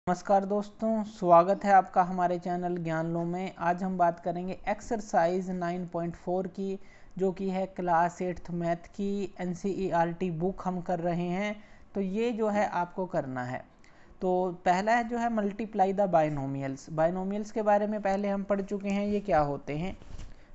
नमस्कार दोस्तों, स्वागत है आपका हमारे चैनल ज्ञान लो में। आज हम बात करेंगे एक्सरसाइज 9.4 की, जो कि है क्लास 8th मैथ की NCERT बुक हम कर रहे हैं। तो ये जो है आपको करना है। तो पहला है जो है मल्टीप्लाई द बाइनोमियल्स। बाइनोमियल्स के बारे में पहले हम पढ़ चुके हैं, ये क्या होते हैं।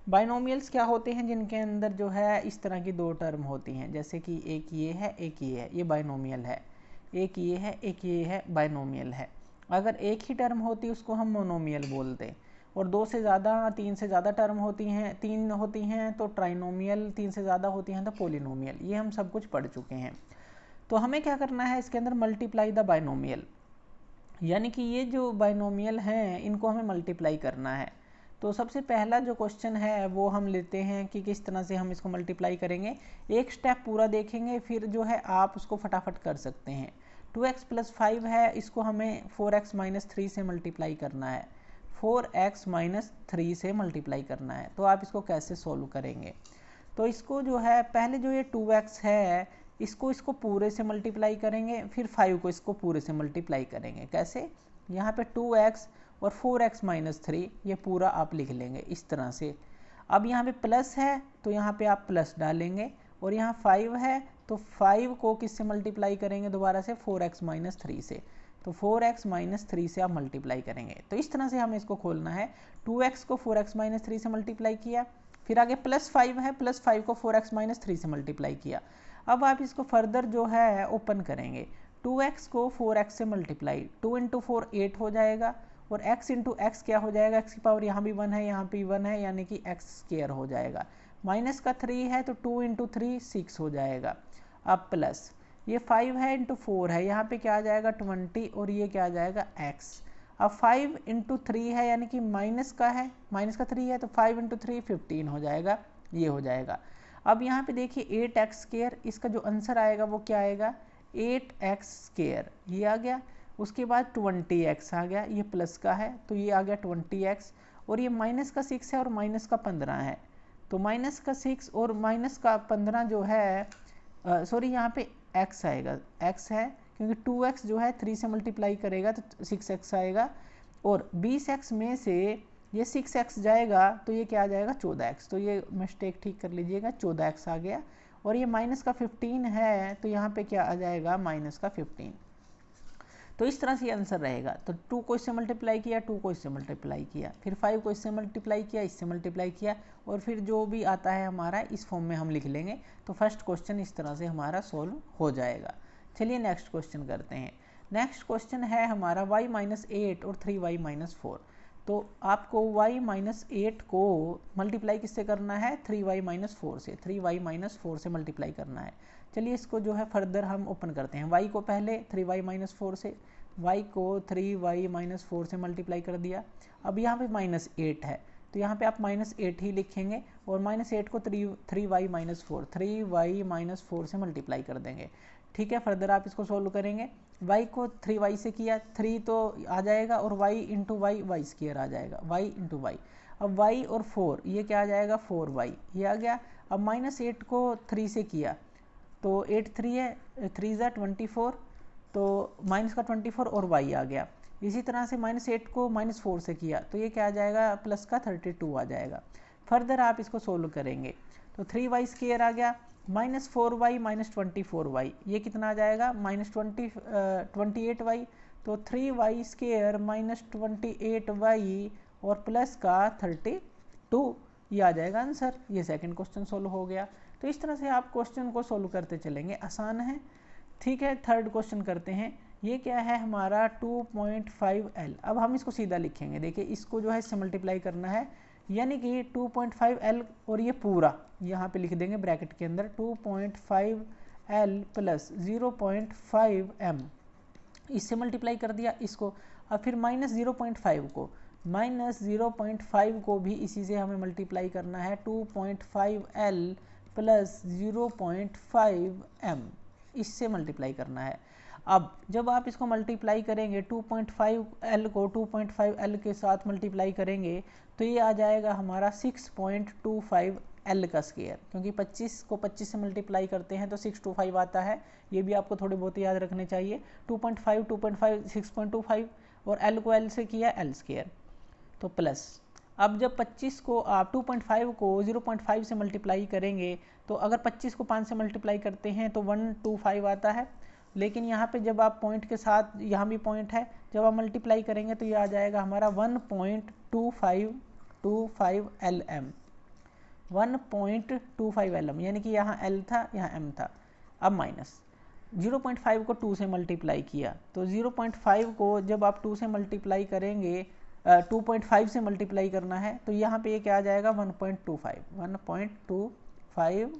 बाइनोमियल्स क्या होते हैं? जिनके अंदर जो है इस तरह की दो टर्म होती हैं, जैसे कि एक ये है एक ये है, ये बाइनोमियल है। एक ये है एक ये है, बाइनोमियल है। अगर एक ही टर्म होती उसको हम मोनोमियल बोलते, और दो से ज़्यादा तीन से ज़्यादा टर्म होती हैं, तीन होती हैं तो ट्राइनोमियल, तीन से ज़्यादा होती हैं तो पोलिनोमियल। ये हम सब कुछ पढ़ चुके हैं। तो हमें क्या करना है इसके अंदर? मल्टीप्लाई द बाइनोमियल, यानी कि ये जो बाइनोमियल हैं इनको हमें मल्टीप्लाई करना है। तो सबसे पहला जो क्वेश्चन है वो हम लेते हैं कि किस तरह से हम इसको मल्टीप्लाई करेंगे। एक स्टेप पूरा देखेंगे, फिर जो है आप उसको फटाफट कर सकते हैं। 2x + 5 है, इसको हमें 4x - 3 से मल्टीप्लाई करना है। 4x - 3 से मल्टीप्लाई करना है। तो आप इसको कैसे सोल्व करेंगे? तो इसको जो है पहले जो ये 2x है इसको पूरे से मल्टीप्लाई करेंगे, फिर 5 को इसको पूरे से मल्टीप्लाई करेंगे। कैसे? यहाँ पे 2x और 4x - 3 ये पूरा आप लिख लेंगे इस तरह से। अब यहाँ पे प्लस है तो यहाँ पे आप प्लस डालेंगे, और यहाँ 5 है तो 5 को किससे मल्टीप्लाई करेंगे? दोबारा से 4x - 3 से। तो 4x - 3 से आप मल्टीप्लाई करेंगे। तो इस तरह से हमें इसको खोलना है। 2x को 4x - 3 से मल्टीप्लाई किया, फिर आगे +5 है, +5 को 4x - 3 से मल्टीप्लाई किया। अब आप इसको फर्दर जो है ओपन करेंगे। 2x को 4x से मल्टीप्लाई, 2 × 4 8 हो जाएगा, और x × x क्या हो जाएगा? x की पावर यहाँ भी 1 है, यहाँ भी 1 है, यानी कि x² हो जाएगा। माइनस का 3 है तो 2 × 3 6 हो जाएगा। अब प्लस ये 5 है × 4 है, यहाँ पे क्या आ जाएगा? 20, और ये क्या आ जाएगा? x। अब 5 × 3 है, यानी कि माइनस का है, माइनस का 3 है तो 5 × 3 15 हो जाएगा, ये हो जाएगा। अब यहाँ पे देखिए 8x², इसका जो आंसर आएगा वो क्या आएगा? 8x², ये आ गया। उसके बाद 20x आ गया, ये प्लस का है तो ये आ गया 20x, और ये माइनस का 6 है और माइनस का 15 है, तो माइनस का 6 और माइनस का 15 जो है सॉरी यहाँ पे x आएगा, x है क्योंकि 2x जो है 3 से मल्टीप्लाई करेगा तो 6x आएगा, और 20x में से ये 6x जाएगा तो ये क्या आ जाएगा? 14x। तो ये मिस्टेक ठीक कर लीजिएगा, 14x आ गया। और ये माइनस का 15 है तो यहाँ पे क्या आ जाएगा? माइनस का 15। तो इस तरह से आंसर रहेगा। तो 2 को इससे मल्टीप्लाई किया, 2 को इससे मल्टीप्लाई किया, फिर 5 को इससे मल्टीप्लाई किया, इससे मल्टीप्लाई किया, और फिर जो भी आता है हमारा इस फॉर्म में हम लिख लेंगे। तो फर्स्ट क्वेश्चन इस तरह से हमारा सोल्व हो जाएगा। चलिए नेक्स्ट क्वेश्चन करते हैं। नेक्स्ट क्वेश्चन है हमारा y - 8 और 3y - 4। तो आपको y - 8 को मल्टीप्लाई किससे करना है? 3y - 4 से। 3y - 4 से मल्टीप्लाई करना है। चलिए इसको जो है फर्दर हम ओपन करते हैं। y को पहले 3y - 4 से, y को 3y - 4 से मल्टीप्लाई कर दिया। अब यहाँ पे -8 है तो यहाँ पे आप -8 ही लिखेंगे, और -8 को 3y - 4 3y - 4 से मल्टीप्लाई कर देंगे। ठीक है, फर्दर आप इसको सोल्व करेंगे। y को 3y से किया, 3 तो आ जाएगा, और y × y y² आ जाएगा, y × y। अब y और 4 ये क्या आ जाएगा? 4y, ये आ गया। अब -8 को 3 से किया तो 8 3 है, 3 ज़ा 24, तो माइनस का 24 और y आ गया। इसी तरह से -8 को -4 से किया तो ये क्या आ जाएगा? प्लस का 32 आ जाएगा। फर्दर आप इसको सोल्व करेंगे तो 3y² आ गया, -4y - 24y, ये कितना आ जाएगा? -28y, तो 3y² - 28y और प्लस का 32, ये आ जाएगा आंसर। ये सेकंड क्वेश्चन सोल्व हो गया। तो इस तरह से आप क्वेश्चन को सोल्व करते चलेंगे, आसान है। ठीक है, थर्ड क्वेश्चन करते हैं। ये क्या है हमारा? 2.5L। अब हम इसको सीधा लिखेंगे। देखिए इसको जो है इससे मल्टीप्लाई करना है, यानी कि 2.5L, और ये पूरा यहाँ पे लिख देंगे ब्रैकेट के अंदर 2.5L + 0.5M, इससे मल्टीप्लाई कर दिया इसको। अब फिर -0.5 को भी इसी से हमें मल्टीप्लाई करना है, 2.5L + 0.5M, इससे मल्टीप्लाई करना है। अब जब आप इसको मल्टीप्लाई करेंगे 2.5L को 2.5L के साथ मल्टीप्लाई करेंगे तो ये आ जाएगा हमारा 6.25 एल का स्क्वायर, क्योंकि 25 को 25 से मल्टीप्लाई करते हैं तो 625 आता है। ये भी आपको थोड़े बहुत याद रखने चाहिए। 2.5 2.5 6.25 और एल को एल से किया एल स्क्वायर, तो प्लस। अब जब 25 को आप 2.5 को 0.5 से मल्टीप्लाई करेंगे तो अगर 25 को 5 से मल्टीप्लाई करते हैं तो 125 आता है। लेकिन यहाँ पे जब आप पॉइंट के साथ, यहाँ भी पॉइंट है, जब आप मल्टीप्लाई करेंगे तो ये आ जाएगा हमारा 1.2525 LM, 1.25 LM, यानी कि यहाँ L था यहाँ M था। अब माइनस 0.5 को 2 से मल्टीप्लाई किया तो 0.5 को जब आप 2 से मल्टीप्लाई करेंगे 2.5 से मल्टीप्लाई करना है तो यहाँ पे ये क्या आ जाएगा 1.25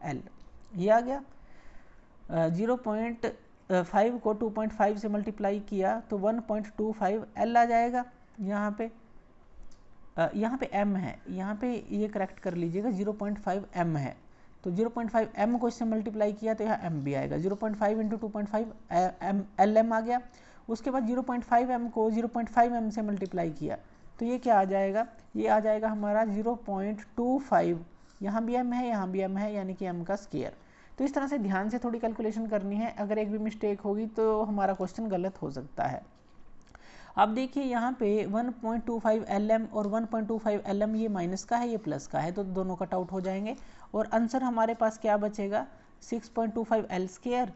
L, ये आ गया। 0.5 को 2.5 से मल्टीप्लाई किया तो 1.25 L आ जाएगा। यहाँ पे M है, यहाँ पे ये करेक्ट कर लीजिएगा, 0.5 M है तो 0.5 M को इससे मल्टीप्लाई किया तो यहाँ M भी आएगा। 0.5 इंटू 2.5 LM आ गया। उसके बाद 0.5 M को 0.5 M से मल्टीप्लाई किया तो ये क्या आ जाएगा, ये आ जाएगा हमारा 0.25, यहाँ भी M है यहाँ भी M है, यानी कि M का स्क्वायर। तो इस तरह से ध्यान से थोड़ी कैलकुलेशन करनी है, अगर एक भी मिस्टेक होगी तो हमारा क्वेश्चन गलत हो सकता है। अब देखिए यहाँ पे 1.25 LM और 1.25 LM ये माइनस का है ये प्लस का है, तो दोनों कट आउट हो जाएंगे और आंसर हमारे पास क्या बचेगा 6.25 L स्क्वायर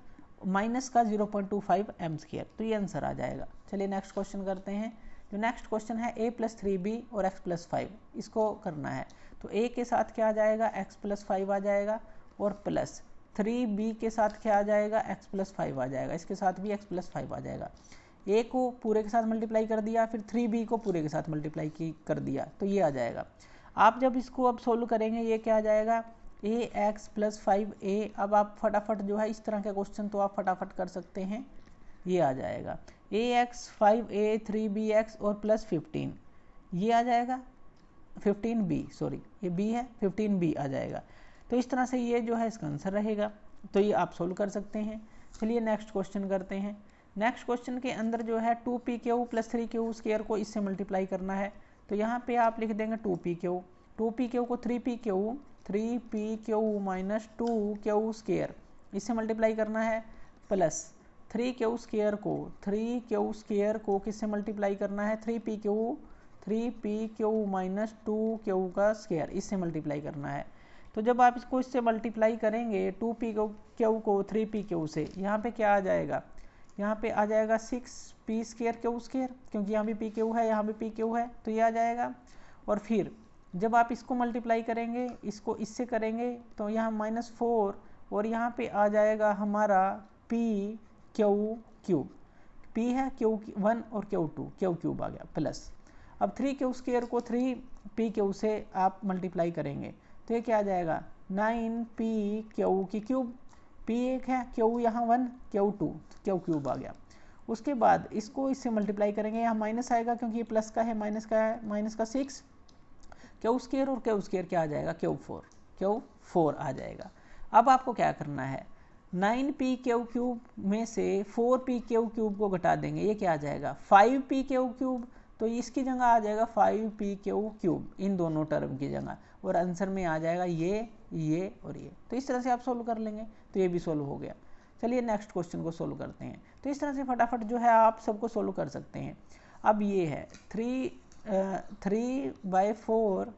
माइनस का 0.25 M स्क्वायर, तो ये आंसर आ जाएगा। चलिए नेक्स्ट क्वेश्चन करते हैं। जो नेक्स्ट क्वेश्चन है a + 3b और x + 5, इसको करना है। तो a के साथ क्या आ जाएगा x + 5 आ जाएगा और प्लस 3b के साथ क्या आ जाएगा x + 5 आ जाएगा, इसके साथ भी x + 5 आ जाएगा। a को पूरे के साथ मल्टीप्लाई कर दिया, फिर 3b को पूरे के साथ मल्टीप्लाई कर दिया तो ये आ जाएगा। आप जब इसको अब सोल्व करेंगे ये क्या आ जाएगा ax + 5a। अब आप फटाफट जो है इस तरह के क्वेश्चन तो आप फटाफट कर सकते हैं, ये आ जाएगा ax 5a 3bx और प्लस 15, ये आ जाएगा 15b, सॉरी ये b है 15b आ जाएगा। तो इस तरह से ये जो है इसका आंसर रहेगा, तो ये आप सोल्व कर सकते हैं। चलिए नेक्स्ट क्वेश्चन करते हैं। नेक्स्ट क्वेश्चन के अंदर जो है 2pq + 3q स्क्वायर को इससे मल्टीप्लाई करना है। तो यहाँ पे आप लिख देंगे 2pq को 3pq - 2q स्क्वायर इससे मल्टीप्लाई करना है, प्लस 3q स्क्वायर को किससे मल्टीप्लाई करना है 3pq - 2q का स्क्वायर इससे मल्टीप्लाई करना है। तो जब आप इसको इससे मल्टीप्लाई करेंगे 2pq को 3pq से, यहाँ पे क्या आ जाएगा, यहाँ पे आ जाएगा 6p स्क्वायर स्क्वायर, क्योंकि यहाँ भी pq है यहाँ भी pq है तो ये आ जाएगा। और फिर जब आप इसको मल्टीप्लाई करेंगे इसको इससे करेंगे तो यहाँ -4 और यहाँ पे आ जाएगा हमारा p क्यूब, p है q1 और q2 q क्यूब आ गया, प्लस अब 3q स्क्वायर को 3pq से आप मल्टीप्लाई करेंगे तो ये क्या आ जाएगा 9pq की क्यूब, p एक है q यहाँ 1 q2 q क्यूब आ गया। उसके बाद इसको इससे मल्टीप्लाई करेंगे, यहाँ माइनस आएगा क्योंकि ये प्लस का है माइनस का 6 q स्क्वायर और q स्क्वायर क्या आ जाएगा q4 आ जाएगा। अब आपको क्या करना है 9pq क्यूब में से 4pq क्यूब को घटा देंगे, ये क्या आ जाएगा 5pq क्यूब, तो इसकी जगह आ जाएगा 5pq क्यूब इन दोनों टर्म की जगह, और आंसर में आ जाएगा ये और ये। तो इस तरह से आप सोल्व कर लेंगे तो ये भी सोल्व हो गया। चलिए नेक्स्ट क्वेश्चन को सोल्व करते हैं। तो इस तरह से फटाफट जो है आप सबको सोल्व कर सकते हैं। अब ये है 3/4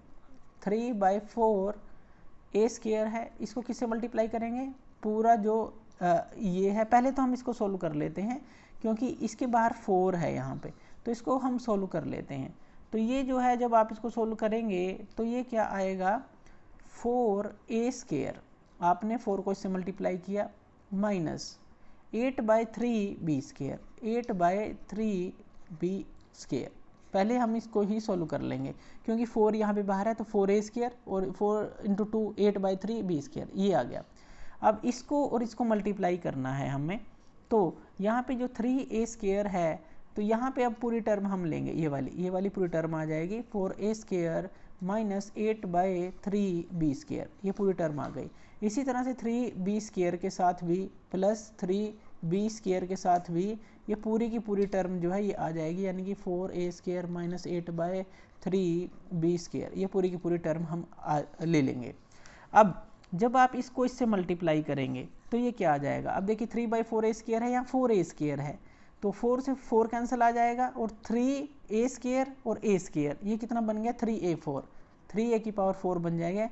a स्क्वायर है, इसको किससे मल्टीप्लाई करेंगे पूरा जो ये है, पहले तो हम इसको सोल्व कर लेते हैं क्योंकि इसके बाहर 4 है यहाँ पे, तो इसको हम सोल्व कर लेते हैं। तो ये जो है जब आप इसको सोल्व करेंगे तो ये क्या आएगा 4a स्क्वायर, आपने 4 को इससे मल्टीप्लाई किया, minus 8/3b square, 8/3b square. पहले हम इसको ही सोल्व कर लेंगे क्योंकि 4 यहाँ पे बाहर है तो 4a स्क्वायर और 4 × 2 8/3b स्क्वायर ये आ गया। अब इसको और इसको मल्टीप्लाई करना है हमें, तो यहाँ पे जो 3a स्क्वायर है तो यहाँ पे अब पूरी टर्म हम लेंगे, ये वाली पूरी टर्म आ जाएगी 4a स्क्वायर - 8/3b स्क्वायर, ये पूरी टर्म आ गई। इसी तरह से 3b स्क्वायर के साथ भी प्लस 3 बी स्क्वायर के साथ भी ये पूरी की पूरी टर्म जो है ये आ जाएगी, यानी कि 4a square minus 8/3 b square, ये पूरी की पूरी टर्म हम ले लेंगे। अब जब आप इसको इससे मल्टीप्लाई करेंगे तो ये क्या आ जाएगा, अब देखिए 3/4a स्क्वायर है या 4a स्क्वायर है, तो 4 से 4 कैंसिल आ जाएगा और 3a स्क्वायर और a स्क्वायर ये कितना बन गया 3a4, 3a की पावर 4 बन जाएगा।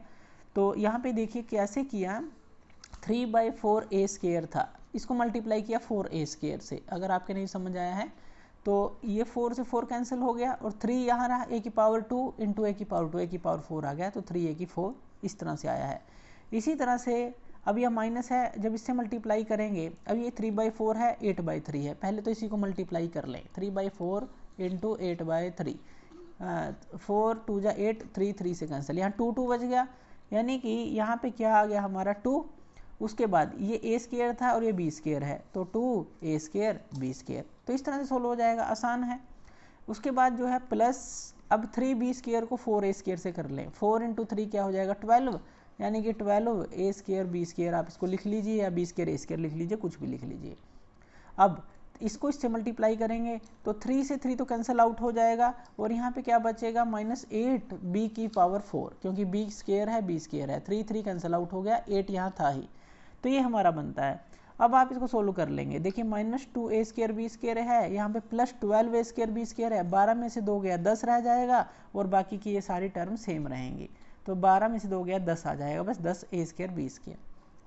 तो यहाँ पे देखिए कैसे किया, 3/4a स्क्वायर था, इसको मल्टीप्लाई किया 4a स्क्वायर से। अगर आपके नहीं समझ आया है तो ये 4 से 4 कैंसिल हो गया और 3 यहाँ रहा, a की पावर 2 इंटू a की पावर 2, a की पावर 4 आ गया, तो 3a की 4 इस तरह से आया है। इसी तरह से अब यह माइनस है, जब इससे मल्टीप्लाई करेंगे, अब ये 3/4 है 8/3 है, पहले तो इसी को मल्टीप्लाई कर लें, 3/4 इंटू 8/3, 4 2 जा 8, 3 3 से कैंसिल, यहाँ 2 2 बच गया, यानी कि यहाँ पे क्या आ गया हमारा 2, उसके बाद ये a स्क्वायर था और ये b स्क्वायर है, तो 2a स्क्वायर b स्क्वायर, तो इस तरह से सोल्व हो जाएगा, आसान है। उसके बाद जो है प्लस, अब 3b स्क्वायर को 4a स्क्वायर से कर लें, 4 इंटू 3 क्या हो जाएगा 12, यानी कि 12a स्क्वायर b स्क्वायर, आप इसको लिख लीजिए या b स्क्वायर a स्क्वायर लिख लीजिए, कुछ भी लिख लीजिए। अब इसको इससे मल्टीप्लाई करेंगे तो 3 से 3 तो कैंसिल आउट हो जाएगा और यहाँ पे क्या बचेगा -8b की पावर 4, क्योंकि b स्क्वायर है b स्क्वायर है, 3 3 कैंसिल आउट हो गया, 8 यहाँ था ही, तो ये हमारा बनता है। अब आप इसको सोल्व कर लेंगे, देखिए -2a स्क्वायर b स्क्वायर है, यहाँ पे +12a स्क्वायर b स्क्वायर है, 12 में से 2 गया 10 रह जाएगा और बाकी की ये सारी टर्म सेम रहेंगी, तो 12 में से 2 गया 10 आ जाएगा, बस 10a स्क्वायर b स्क्वायर।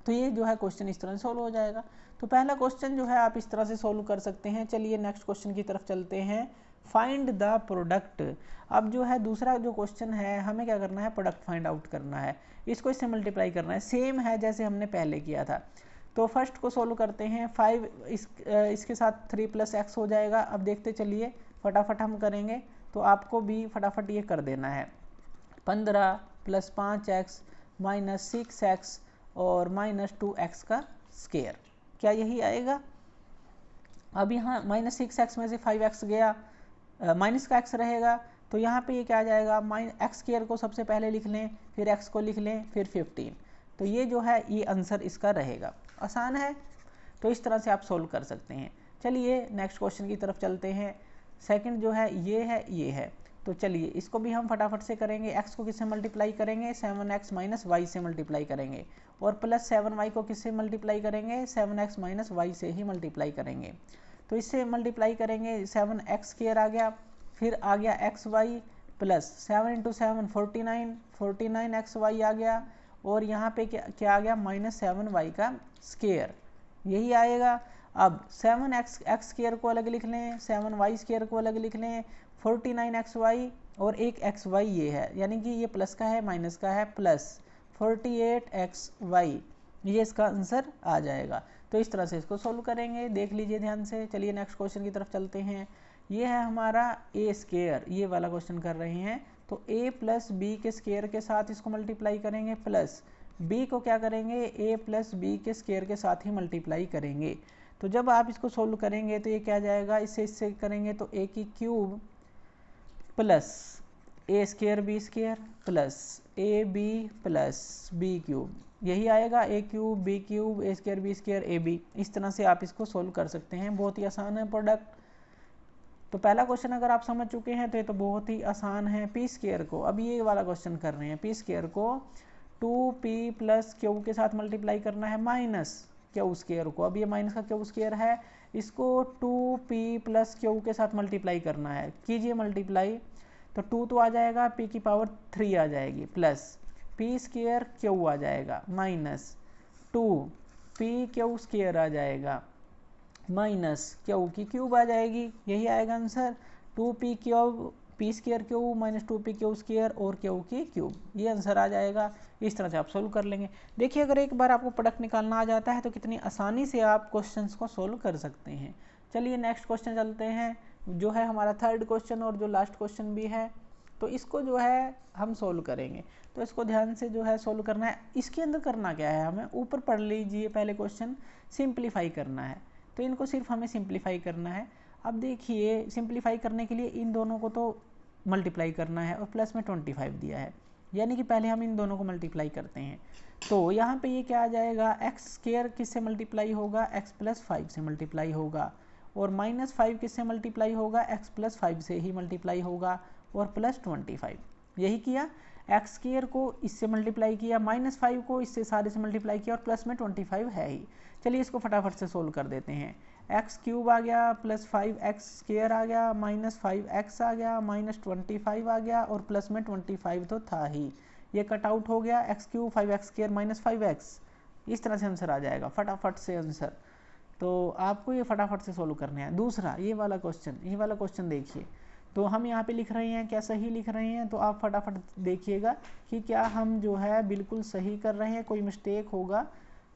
तो ये जो है क्वेश्चन इस तरह से सोल्व हो जाएगा। तो पहला क्वेश्चन जो है आप इस तरह से सोल्व कर सकते हैं। चलिए नेक्स्ट क्वेश्चन की तरफ चलते हैं, फाइंड द प्रोडक्ट। अब जो है दूसरा जो क्वेश्चन है, हमें क्या करना है, प्रोडक्ट फाइंड आउट करना है, इसको इससे मल्टीप्लाई करना है, सेम है जैसे हमने पहले किया था। तो फर्स्ट को सोल्व करते हैं, 5 इसके साथ 3 + x हो जाएगा। अब देखते चलिए फटाफट हम करेंगे, तो आपको भी फटाफट ये कर देना है, 15 + 5x - 6x और -2x का स्क्वायर, क्या यही आएगा। अब यहाँ -6x में से 5x गया, माइनस का x रहेगा, तो यहाँ पे ये क्या आ जाएगा, x स्क्वायर को सबसे पहले लिख लें, फिर x को लिख लें, फिर 15, तो ये जो है ये आंसर इसका रहेगा। आसान है, तो इस तरह से आप सोल्व कर सकते हैं। चलिए नेक्स्ट क्वेश्चन की तरफ चलते हैं। सेकंड जो है ये है, तो चलिए इसको भी हम फटाफट से करेंगे। x को किससे मल्टीप्लाई करेंगे, 7x - y से मल्टीप्लाई करेंगे, और प्लस 7y को किससे मल्टीप्लाई करेंगे, 7x - y से ही मल्टीप्लाई करेंगे। तो इससे मल्टीप्लाई करेंगे, 7x स्क्वायर आ गया, फिर आ गया xy प्लस 7 × 7 49, 49xy आ गया, और यहाँ पे क्या आ गया, -7y का स्क्वायर, यही आएगा। अब 7x स्क्वायर को अलग लिख लें, 7y स्क्वायर को अलग लिख लें, 49xy और एक xy ये है, यानी कि ये प्लस का है माइनस का है, प्लस 48xy, ये इसका आंसर आ जाएगा। तो इस तरह से इसको सोल्व करेंगे, देख लीजिए ध्यान से। चलिए नेक्स्ट क्वेश्चन की तरफ चलते हैं। ये है हमारा a स्क्वायर, ये वाला क्वेश्चन कर रहे हैं, तो a + b के स्क्वायर के साथ इसको मल्टीप्लाई करेंगे, प्लस b को क्या करेंगे, a + b के स्क्वायर के साथ ही मल्टीप्लाई करेंगे। तो जब आप इसको सोल्व करेंगे तो ये क्या जाएगा, इससे करेंगे तो a की cube plus a square b square plus ab plus b cube, यही आएगा, a cube b cube a square b square ab। इस तरह से आप इसको सोल्व कर सकते हैं, बहुत ही आसान है प्रोडक्ट। तो पहला क्वेश्चन अगर आप समझ चुके हैं तो ये तो बहुत ही आसान है। पी स्क्वायर को, अब ये वाला क्वेश्चन कर रहे हैं, पी स्क्वायर को 2p + q के साथ मल्टीप्लाई करना है, माइनस क्यू स्क्वायर को, अब ये माइनस का क्यू स्क्वायर है, इसको 2p + q के साथ मल्टीप्लाई करना है, कीजिए मल्टीप्लाई, तो 2 तो आ जाएगा, p की पावर 3 आ जाएगी, प्लस p स्क्वायर q आ जाएगा, माइनस 2p स्क्वायर आ जाएगा, माइनस क्यू की क्यूब आ जाएगी, यही आएगा answer, 2p cube p square cube minus 2p square और क्यू की क्यूब, ये आंसर आ जाएगा। इस तरह से आप सोल्व कर लेंगे। देखिए अगर एक बार आपको प्रोडक्ट निकालना आ जाता है तो कितनी आसानी से आप क्वेश्चंस को सोल्व कर सकते हैं। चलिए नेक्स्ट क्वेश्चन चलते हैं, जो है हमारा थर्ड क्वेश्चन और जो लास्ट क्वेश्चन भी है, तो इसको जो है हम सोल्व करेंगे। तो इसको ध्यान से जो है सोल्व करना है। इसके अंदर करना क्या है, हमें ऊपर पढ़ लीजिए पहले क्वेश्चन, सिंप्लीफाई करना है, तो इनको सिर्फ हमें सिंप्लीफाई करना है। अब देखिए सिंप्लीफाई करने के लिए इन दोनों को तो मल्टीप्लाई करना है और प्लस में 25 दिया है, यानी कि पहले हम इन दोनों को मल्टीप्लाई करते हैं। तो यहाँ पे ये क्या आ जाएगा, एक्स स्क्वायर किससे मल्टीप्लाई होगा, एक्स प्लस 5 से मल्टीप्लाई होगा, और माइनस 5 किससे मल्टीप्लाई होगा, एक्स प्लस 5 से ही मल्टीप्लाई होगा, और प्लस 25 यही किया। एक्स स्क्वायर को इससे मल्टीप्लाई किया, माइनस 5 को इससे सारे से मल्टीप्लाई किया, और प्लस में 25 है ही। चलिए इसको फटाफट से सोल्व कर देते हैं। एक्स क्यूब आ गया, प्लस 5x स्क्वायर आ गया, माइनस 5x आ गया, माइनस 25 आ गया, और प्लस में 25 तो था ही, ये कट आउट हो गया। X cube 5x square minus 5x, इस तरह से आंसर आ जाएगा फटाफट से आंसर। तो आपको ये फटाफट से सोल्व करना है। दूसरा ये वाला क्वेश्चन देखिए, तो हम यहाँ पे लिख रहे हैं, क्या सही लिख रहे हैं, तो आप फटाफट देखिएगा कि क्या हम जो है बिल्कुल सही कर रहे हैं, कोई मिस्टेक होगा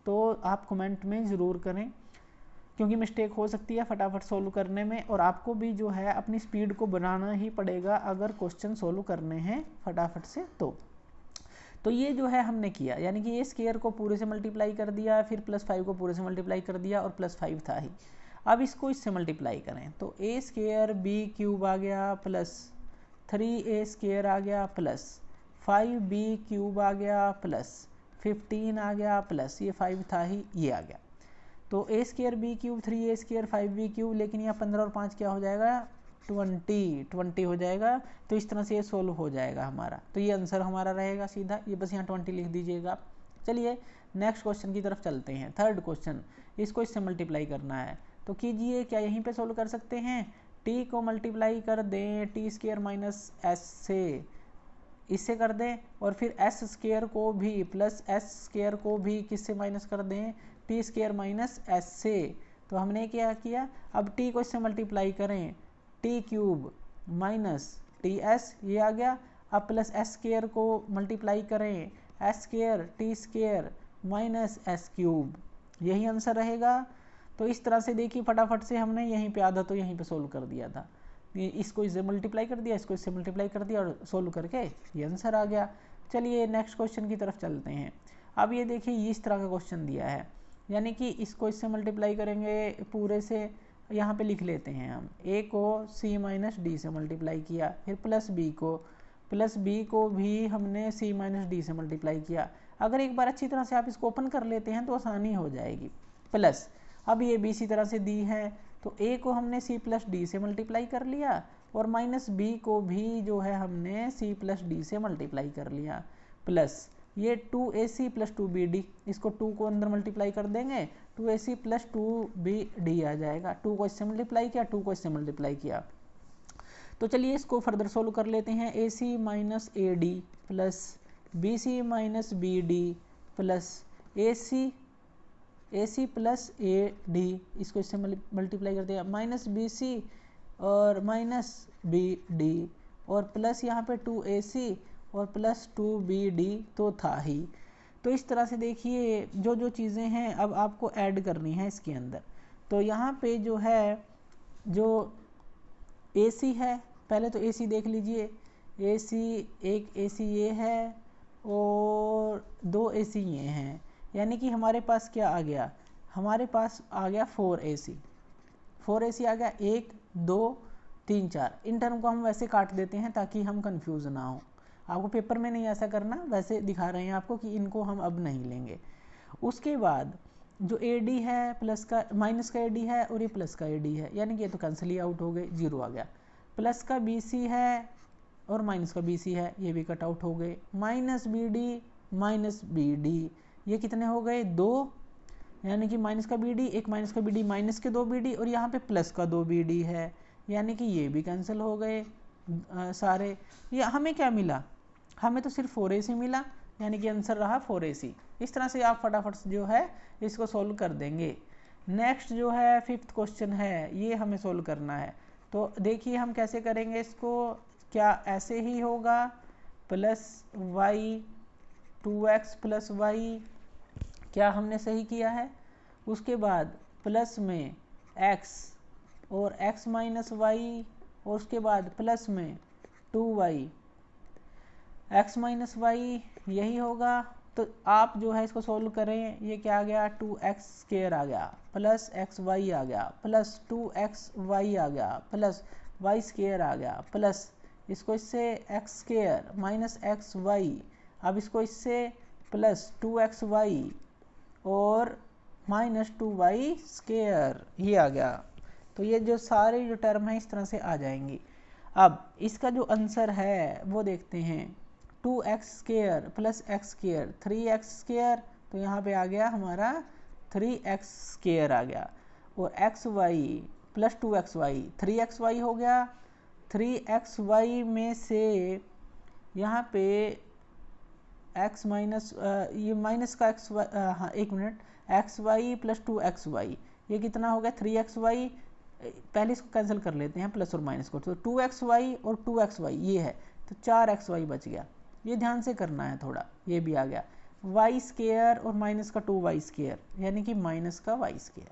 तो आप कमेंट में ज़रूर करें, क्योंकि मिस्टेक हो सकती है फटाफट सोल्व करने में, और आपको भी जो है अपनी स्पीड को बनाना ही पड़ेगा अगर क्वेश्चन सोल्व करने हैं फटाफट से। तो ये जो है हमने किया, यानी कि ये स्क्वायर को पूरे से मल्टीप्लाई कर दिया, फिर प्लस 5 को पूरे से मल्टीप्लाई कर दिया, और प्लस 5 था ही। अब इसको इससे मल्टीप्लाई करें, तो ए स्क्वायर बी क्यूब आ गया, प्लस 3a स्क्वायर आ गया, प्लस 5b क्यूब आ गया, प्लस 15 आ गया, प्लस ये 5 था ही, ये आ गया। तो a square b cube 3a square 5b cube, लेकिन यहाँ 15 और 5 क्या हो जाएगा, 20 हो जाएगा। तो इस तरह से ये सोल्व हो जाएगा हमारा, तो ये आंसर हमारा रहेगा सीधा, ये बस यहाँ 20 लिख दीजिएगा। चलिए नेक्स्ट क्वेश्चन की तरफ चलते हैं। थर्ड क्वेश्चन, इसको इससे मल्टीप्लाई करना है, तो कीजिए, क्या यहीं पे सोल्व कर सकते हैं, टी को मल्टीप्लाई कर दें टी स्क्वायर माइनस एस से, इससे कर दें, और फिर एस स्क्वायर को भी प्लस एस स्क्वायर को भी किससे माइनस कर दें, टी स्क्वायर माइनस एस से। तो हमने क्या किया, अब टी को इससे मल्टीप्लाई करें, T cube minus T S, ये आ गया। अब प्लस एस स्क्वायर को मल्टीप्लाई करें, S square T square minus S cube, यही आंसर रहेगा। तो इस तरह से देखिए फटाफट से हमने यहीं पे आधा तो यहीं पे सोल्व कर दिया था, इसको इससे मल्टीप्लाई कर दिया, इसको इससे मल्टीप्लाई कर दिया, और सोल्व करके ये आंसर आ गया। चलिए नेक्स्ट क्वेश्चन की तरफ चलते हैं। अब ये देखिए इस तरह का क्वेश्चन दिया है, यानी कि इसको इससे मल्टीप्लाई करेंगे पूरे से, यहाँ पे लिख लेते हैं हम, a को c माइनस डी से मल्टीप्लाई किया, फिर प्लस b को भी हमने c माइनस डी से मल्टीप्लाई किया। अगर एक बार अच्छी तरह से आप इसको ओपन कर लेते हैं तो आसानी हो जाएगी। प्लस अब ये b इसी तरह से दी है, तो a को हमने c प्लस डी से मल्टीप्लाई कर लिया, और माइनस b को भी जो है हमने c प्लस डी से मल्टीप्लाई कर लिया, प्लस ये 2ac प्लस 2bd, इसको 2 को अंदर मल्टीप्लाई कर देंगे, 2ac प्लस 2bd आ जाएगा। 2 को इससे मल्टीप्लाई किया, 2 को इससे मल्टीप्लाई किया। तो चलिए इसको फर्दर सोल्व कर लेते हैं। ac minus A D plus bc minus B D plus ac plus A D, इसको इससे मल्टीप्लाई कर दिया, माइनस bc और माइनस बी डी, और प्लस यहाँ पे 2ac और प्लस 2bd तो था ही। तो इस तरह से देखिए जो जो चीज़ें हैं अब आपको ऐड करनी है इसके अंदर। तो यहाँ पे जो है, जो AC है, पहले तो AC देख लीजिए, एक AC ये है और 2 AC ये हैं, यानी कि हमारे पास क्या आ गया, हमारे पास आ गया 4AC आ गया, 1 2 3 4। इन टर्म को हम वैसे काट देते हैं ताकि हम कंफ्यूज ना हो, आपको पेपर में नहीं ऐसा करना, वैसे दिखा रहे हैं आपको कि इनको हम अब नहीं लेंगे। उसके बाद जो AD है, प्लस का माइनस का AD है, और ये प्लस का AD है, यानी कि ये तो कैंसिल ही आउट हो गए, 0 आ गया। प्लस का BC है और माइनस का BC है, ये भी कट आउट हो गए। माइनस BD, ये कितने हो गए, 2, यानी कि माइनस का BD, एक माइनस का BD माइनस के 2 BD, और यहाँ पे प्लस का 2 BD है, यानी कि ये भी कैंसिल हो गए सारे। ये हमें क्या मिला, हमें तो सिर्फ 4AC मिला, यानी कि आंसर रहा 4AC। इस तरह से आप फटाफट जो है इसको सोल्व कर देंगे। नेक्स्ट जो है 5th क्वेश्चन है, ये हमें सोल्व करना है। तो देखिए हम कैसे करेंगे इसको, क्या ऐसे ही होगा, plus y 2x plus y, क्या हमने सही किया है। उसके बाद प्लस में x और x माइनस y, और उसके बाद प्लस में 2y x माइनस वाई, यही होगा। तो आप जो है इसको सोल्व करें, ये क्या आ गया, 2x स्क्वायर आ गया, प्लस xy आ गया, प्लस 2xy आ गया, प्लस y स्क्वायर आ गया, प्लस इसको इससे X square minus X Y, अब इसको इससे प्लस 2xy और माइनस 2y स्क्वायर, ये आ गया। तो ये जो सारी जो टर्म है इस तरह से आ जाएंगी। अब इसका जो आंसर है वो देखते हैं, 2x square plus x square 3x square, तो यहाँ पे आ गया हमारा 3x स्क्वायर आ गया, और xy प्लस 2xy 3xy हो गया। 3xy में से यहाँ पे x माइनस ये माइनस का x, हाँ एक minute, x Y plus 2xy, ये कितना हो गया 3xy, पहले इसको कैंसिल कर लेते हैं प्लस और माइनस को, तो 2xy और 2xy ये है, तो 4xy बच गया। ये ध्यान से करना है थोड़ा, ये भी आ गया। वाई स्क्वायर और माइनस का 2y स्क्वायर, यानी कि माइनस का y स्क्वायर,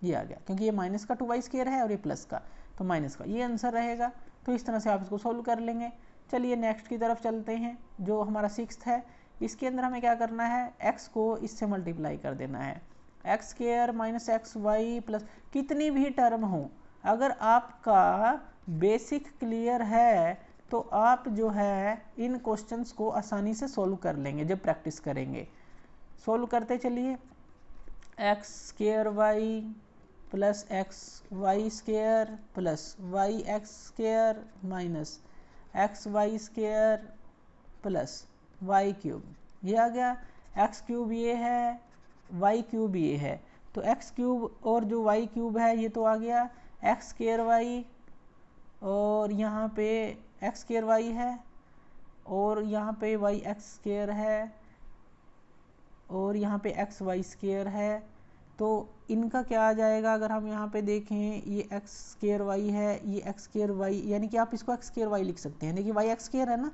ये आ गया, क्योंकि ये माइनस का 2y स्क्वायर है और ये प्लस का, तो माइनस का, ये आंसर रहेगा। तो इस तरह से आप इसको सोल्व कर लेंगे। चलिए नेक्स्ट की तरफ चलते हैं, जो हमारा 6th है। इसके अंदर हमें क्या करना है, x को इससे मल्टीप्लाई कर देना है, X square minus X Y plus, कितनी भी टर्म हो, अगर आपका बेसिक क्लियर है तो आप जो है इन क्वेश्चंस को आसानी से सोल्व कर लेंगे जब प्रैक्टिस करेंगे। सोल्व करते चलिए, X square Y plus X Y square plus Y X square minus X Y square plus Y cube, ये आ गया। एक्स क्यूब ये है, वाई क्यूब ये है, तो एक्स क्यूब और जो वाई क्यूब है ये तो आ गया, एक्स स्क्वायर वाई, और यहाँ पे एक्स स्क्वायर वाई है, और यहाँ पे वाई एक्स स्क्वायर है, और यहाँ पे एक्स वाई स्क्वायर है। तो इनका क्या आ जाएगा, अगर हम यहाँ पे देखें, ये एक्स स्क्वायर वाई है, ये एक्स स्क्वायर वाई, यानी कि आप इसको एक्स स्क्वायर वाई लिख सकते हैं। देखिए वाई एक्स स्क्वायर है ना,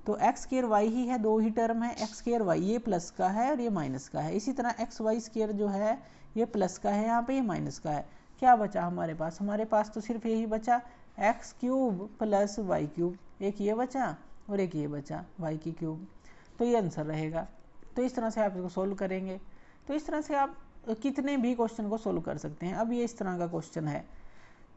तो एक्स स्क्वायर वाई ही है, दो ही टर्म है, एक्स स्क्वायर वाई, ये प्लस का है और ये माइनस का है। इसी तरह एक्स वाई स्क्वायर जो है ये प्लस का है यहाँ पे, ये माइनस का है। क्या बचा हमारे पास, हमारे पास तो सिर्फ यही बचा, X cube plus Y cube, एक ये बचा और एक ये बचा वाई की क्यूब, तो ये आंसर रहेगा। तो इस तरह से आप इसको सोल्व करेंगे। तो इस तरह से आप कितने भी क्वेश्चन को सोल्व कर सकते हैं। अब ये इस तरह का क्वेश्चन है,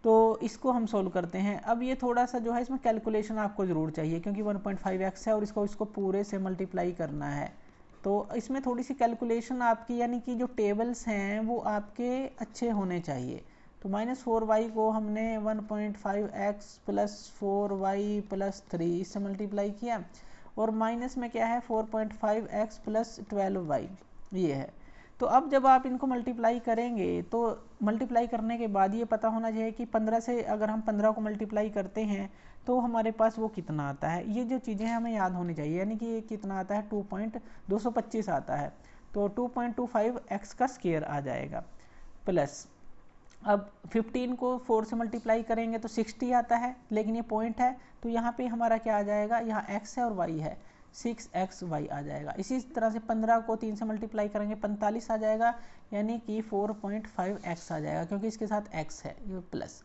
तो इसको हम सोल्व करते हैं। अब ये थोड़ा सा जो है इसमें कैलकुलेशन आपको ज़रूर चाहिए, क्योंकि 1.5x है और इसको पूरे से मल्टीप्लाई करना है, तो इसमें थोड़ी सी कैलकुलेशन आपकी, यानी कि जो टेबल्स हैं वो आपके अच्छे होने चाहिए। तो -4y को हमने 1.5x प्लस 4y प्लस 3 इससे मल्टीप्लाई किया, और माइनस में क्या है 4.5x प्लस 12y, ये है। तो अब जब आप इनको मल्टीप्लाई करेंगे, तो मल्टीप्लाई करने के बाद ये पता होना चाहिए कि 15 से अगर हम 15 को मल्टीप्लाई करते हैं तो हमारे पास वो कितना आता है। ये जो चीज़ें हमें याद होनी चाहिए, यानी कि ये कितना आता है 2.225 आता है, तो 2.25x का स्क्वायर आ जाएगा, प्लस अब 15 को 4 से मल्टीप्लाई करेंगे तो 60 आता है, लेकिन ये पॉइंट है, तो यहाँ पे हमारा क्या आ जाएगा, यहाँ x है और y है, 6xy आ जाएगा। इसी तरह से 15 को 3 से मल्टीप्लाई करेंगे 45 आ जाएगा, यानी कि 4.5x आ जाएगा, क्योंकि इसके साथ x है ये प्लस।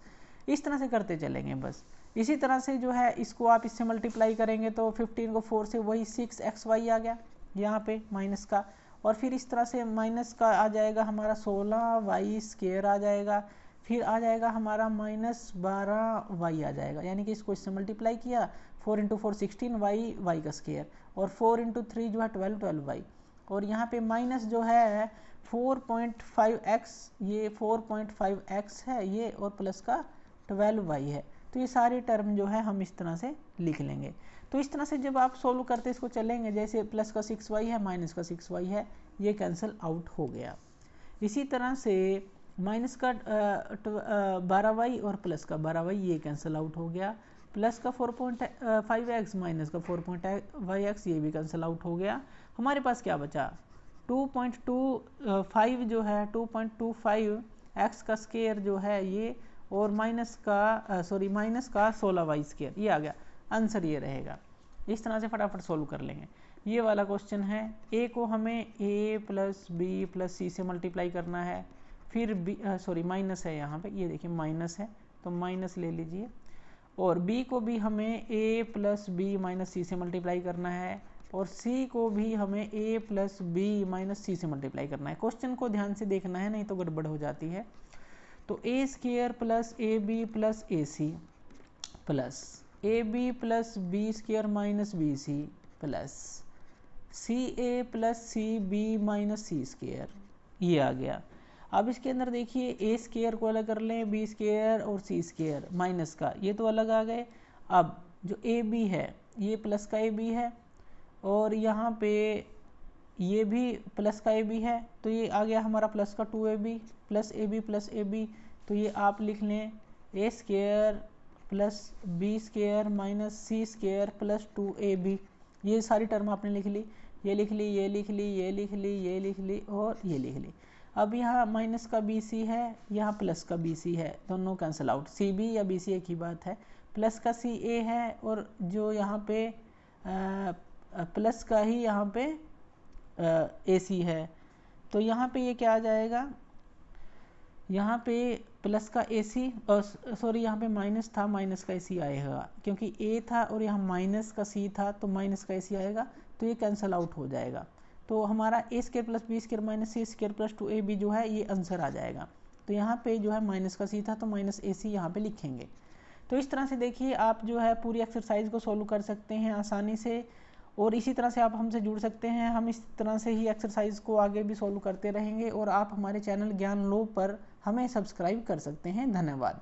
इस तरह से करते चलेंगे बस। इसी तरह से जो है इसको आप इससे मल्टीप्लाई करेंगे तो 15 को 4 से वही 6xy आ गया यहाँ पे माइनस का, और फिर इस तरह से माइनस का आ जाएगा हमारा 16y स्क्वायर आ जाएगा, फिर आ जाएगा हमारा -12y आ जाएगा, यानी कि इसको इससे मल्टीप्लाई किया, 4 × 4 16y का स्क्वायर, और 4 × 3 जो है 12y, और यहाँ पे माइनस जो है 4.5x, ये 4.5x है ये, और प्लस का 12y है। तो ये सारी टर्म जो है हम इस तरह से लिख लेंगे। तो इस तरह से जब आप सोल्व करते इसको चलेंगे, जैसे प्लस का 6y है माइनस का 6y है, ये कैंसिल आउट हो गया। इसी तरह से माइनस का 12y और प्लस का 12y ये कैंसिल आउट हो गया, प्लस का 4.5x माइनस का 4.5x ये भी कैंसिल आउट हो गया। हमारे पास क्या बचा, 2.25 जो है 2.25x का स्क्वायर जो है ये, और माइनस का 16y स्क्वायर, ये आ गया आंसर, ये रहेगा। इस तरह से फटाफट सोल्व कर लेंगे। ये वाला क्वेश्चन है, a को हमें a प्लस बी प्लस सी से मल्टीप्लाई करना है, फिर माइनस है यहाँ पे, ये देखिए माइनस है तो माइनस ले लीजिए, और b को भी हमें a प्लस बी माइनस सी से मल्टीप्लाई करना है, और c को भी हमें a प्लस बी माइनस सी से मल्टीप्लाई करना है। क्वेश्चन को ध्यान से देखना है, नहीं तो गड़बड़ हो जाती है। तो a square plus ab plus ac plus A B plus B square minus B C plus C A plus C B minus C square, ये आ गया। अब इसके अंदर देखिए ए स्क्र को अलग कर लें, बी स्क्र और सी स्क्र माइनस का, ये तो अलग आ गए। अब जो ए बी है ये प्लस का ए बी है और यहाँ पे ये भी प्लस का ए बी है, तो ये आ गया हमारा प्लस का 2ab प्लस ए बी। तो ये आप लिख लें a square plus B square minus C square plus 2ab। ये सारी टर्म आपने लिख ली, ये लिख ली, ये लिख ली, ये लिख ली, ये लिख ली और ये लिख ली। अब यहाँ माइनस का बी सी है, यहाँ प्लस का बी सी है, दोनों कैंसिल आउट, सी बी या बी सी एक ही बात है। प्लस का सी ए है और जो यहाँ पे प्लस का ही यहाँ पे ए सी है, तो यहाँ पे ये क्या आ जाएगा, यहाँ पे प्लस का ए सी और सॉरी यहाँ पे माइनस था, माइनस का ए सी आएगा क्योंकि ए था और यहाँ माइनस का सी था तो माइनस का ए सी आएगा, तो ये कैंसिल आउट हो जाएगा। तो हमारा a square plus B square minus C square plus 2ab जो है ये आंसर आ जाएगा। तो यहाँ पे जो है माइनस का सी था तो माइनस ए सी यहाँ पे लिखेंगे। तो इस तरह से देखिए आप जो है पूरी एक्सरसाइज को सॉल्व कर सकते हैं आसानी से, और इसी तरह से आप हमसे जुड़ सकते हैं। हम इस तरह से ही एक्सरसाइज को आगे भी सॉल्व करते रहेंगे और आप हमारे चैनल ज्ञान लो पर हमें सब्सक्राइब कर सकते हैं। धन्यवाद।